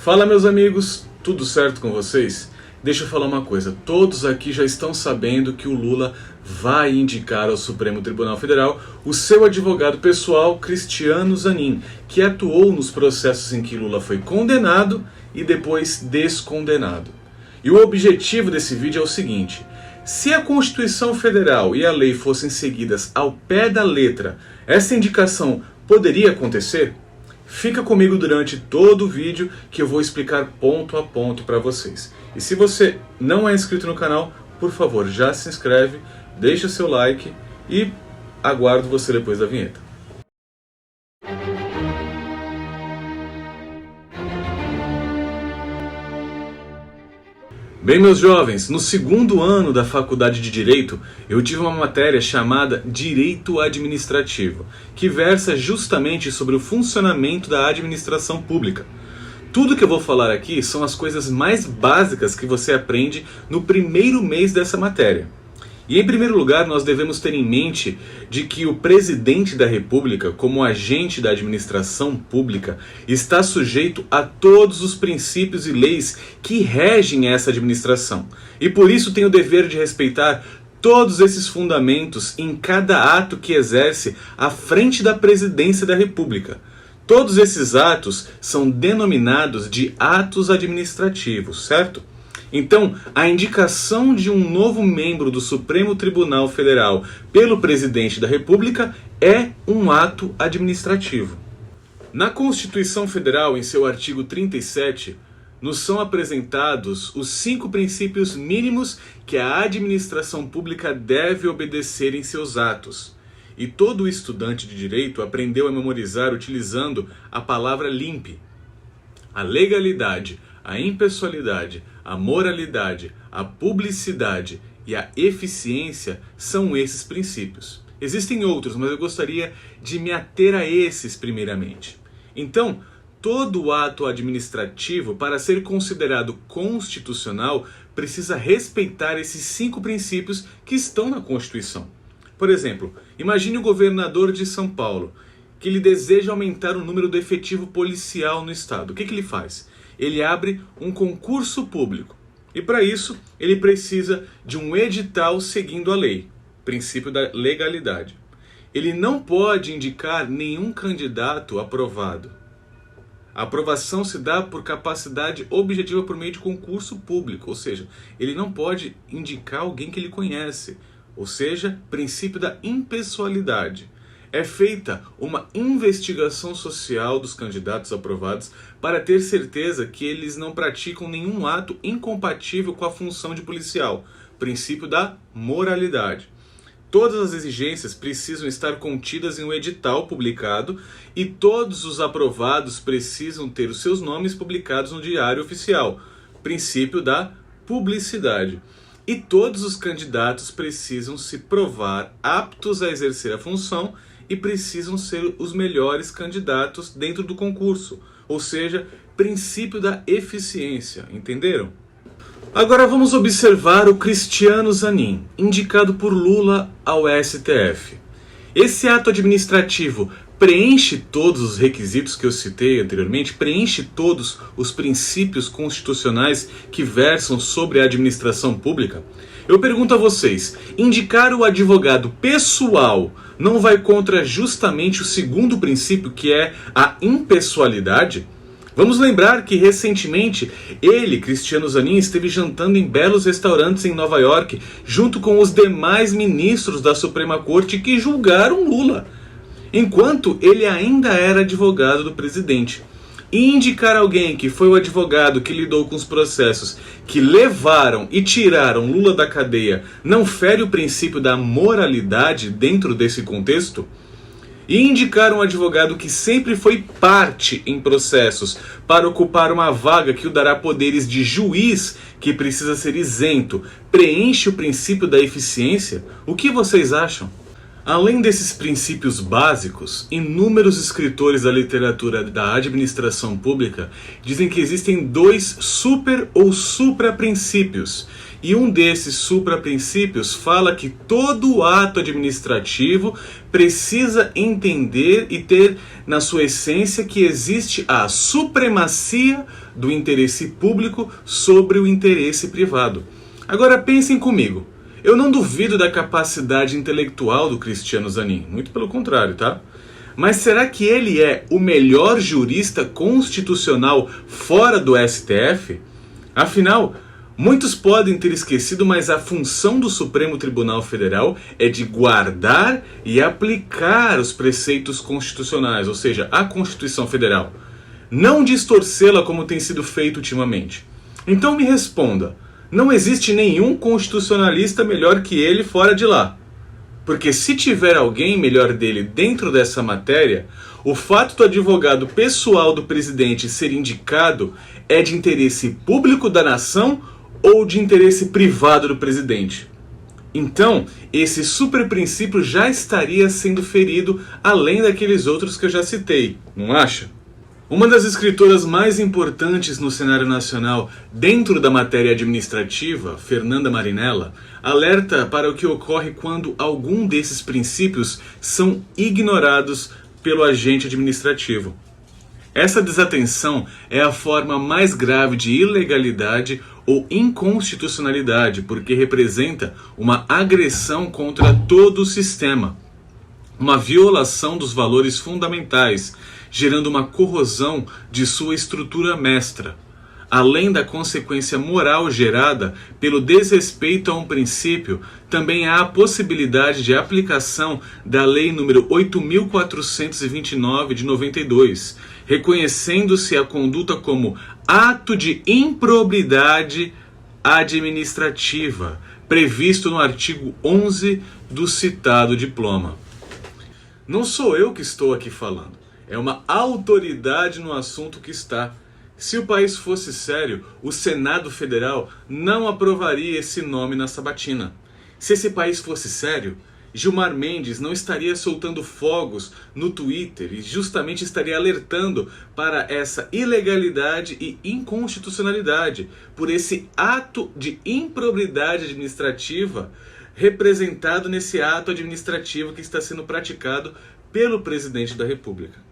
Fala, meus amigos, tudo certo com vocês? Deixa eu falar uma coisa, todos aqui já estão sabendo que o Lula vai indicar ao Supremo Tribunal Federal o seu advogado pessoal, Cristiano Zanin, que atuou nos processos em que Lula foi condenado e depois descondenado. E o objetivo desse vídeo é o seguinte: se a Constituição Federal e a lei fossem seguidas ao pé da letra, essa indicação poderia acontecer? Fica comigo durante todo o vídeo que eu vou explicar ponto a ponto para vocês. E se você não é inscrito no canal, por favor, já se inscreve, deixa seu like e aguardo você depois da vinheta. Bem, meus jovens, no segundo ano da faculdade de Direito, eu tive uma matéria chamada Direito Administrativo, que versa justamente sobre o funcionamento da administração pública. Tudo que eu vou falar aqui são as coisas mais básicas que você aprende no primeiro mês dessa matéria. E em primeiro lugar, nós devemos ter em mente de que o presidente da República, como agente da administração pública, está sujeito a todos os princípios e leis que regem essa administração. E por isso tem o dever de respeitar todos esses fundamentos em cada ato que exerce à frente da presidência da República. Todos esses atos são denominados de atos administrativos, certo? Então, a indicação de um novo membro do Supremo Tribunal Federal pelo presidente da República é um ato administrativo. Na Constituição Federal, em seu artigo 37, nos são apresentados os 5 princípios mínimos que a administração pública deve obedecer em seus atos. E todo estudante de direito aprendeu a memorizar utilizando a palavra LIMP. A legalidade, a impessoalidade, a moralidade, a publicidade e a eficiência são esses princípios. Existem outros, mas eu gostaria de me ater a esses primeiramente. Então, todo ato administrativo, para ser considerado constitucional, precisa respeitar esses 5 princípios que estão na Constituição. Por exemplo, imagine o governador de São Paulo, que ele deseja aumentar o número do efetivo policial no estado. O que ele faz? Ele abre um concurso público. E para isso, ele precisa de um edital seguindo a lei, princípio da legalidade. Ele não pode indicar nenhum candidato aprovado. A aprovação se dá por capacidade objetiva por meio de concurso público, ou seja, ele não pode indicar alguém que ele conhece, ou seja, princípio da impessoalidade. É feita uma investigação social dos candidatos aprovados para ter certeza que eles não praticam nenhum ato incompatível com a função de policial, princípio da moralidade. Todas as exigências precisam estar contidas em um edital publicado e todos os aprovados precisam ter os seus nomes publicados no Diário Oficial, princípio da publicidade. E todos os candidatos precisam se provar aptos a exercer a função e precisam ser os melhores candidatos dentro do concurso, ou seja, princípio da eficiência, entenderam? Agora vamos observar o Cristiano Zanin, indicado por Lula ao STF. Esse ato administrativo preenche todos os requisitos que eu citei anteriormente, preenche todos os princípios constitucionais que versam sobre a administração pública? Eu pergunto a vocês, indicar o advogado pessoal não vai contra justamente o segundo princípio, que é a impessoalidade? Vamos lembrar que recentemente ele, Cristiano Zanin, esteve jantando em belos restaurantes em Nova York, junto com os demais ministros da Suprema Corte que julgaram Lula, enquanto ele ainda era advogado do presidente. E indicar alguém que foi o advogado que lidou com os processos que levaram e tiraram Lula da cadeia não fere o princípio da moralidade dentro desse contexto? E indicar um advogado que sempre foi parte em processos para ocupar uma vaga que o dará poderes de juiz que precisa ser isento preenche o princípio da eficiência? O que vocês acham? Além desses princípios básicos, inúmeros escritores da literatura da administração pública dizem que existem dois super ou supraprincípios. E um desses supraprincípios fala que todo ato administrativo precisa entender e ter na sua essência que existe a supremacia do interesse público sobre o interesse privado. Agora pensem comigo. Eu não duvido da capacidade intelectual do Cristiano Zanin, muito pelo contrário, tá? Mas será que ele é o melhor jurista constitucional fora do STF? Afinal, muitos podem ter esquecido, mas a função do Supremo Tribunal Federal é de guardar e aplicar os preceitos constitucionais, ou seja, a Constituição Federal, não distorcê-la como tem sido feito ultimamente. Então me responda. Não existe nenhum constitucionalista melhor que ele fora de lá. Porque se tiver alguém melhor dele dentro dessa matéria, o fato do advogado pessoal do presidente ser indicado é de interesse público da nação ou de interesse privado do presidente. Então, esse superprincípio já estaria sendo ferido além daqueles outros que eu já citei, não acha? Uma das escritoras mais importantes no cenário nacional dentro da matéria administrativa, Fernanda Marinella, alerta para o que ocorre quando algum desses princípios são ignorados pelo agente administrativo. Essa desatenção é a forma mais grave de ilegalidade ou inconstitucionalidade, porque representa uma agressão contra todo o sistema, uma violação dos valores fundamentais, gerando uma corrosão de sua estrutura mestra, além da consequência moral gerada pelo desrespeito a um princípio. Também há a possibilidade de aplicação da Lei nº 8.429 de 92, reconhecendo-se a conduta como ato de improbidade administrativa, previsto no artigo 11 do citado diploma. Não sou eu que estou aqui falando. É uma autoridade no assunto que está. Se o país fosse sério, o Senado Federal não aprovaria esse nome na sabatina. Se esse país fosse sério, Gilmar Mendes não estaria soltando fogos no Twitter e justamente estaria alertando para essa ilegalidade e inconstitucionalidade, por esse ato de improbidade administrativa representado nesse ato administrativo que está sendo praticado pelo presidente da República.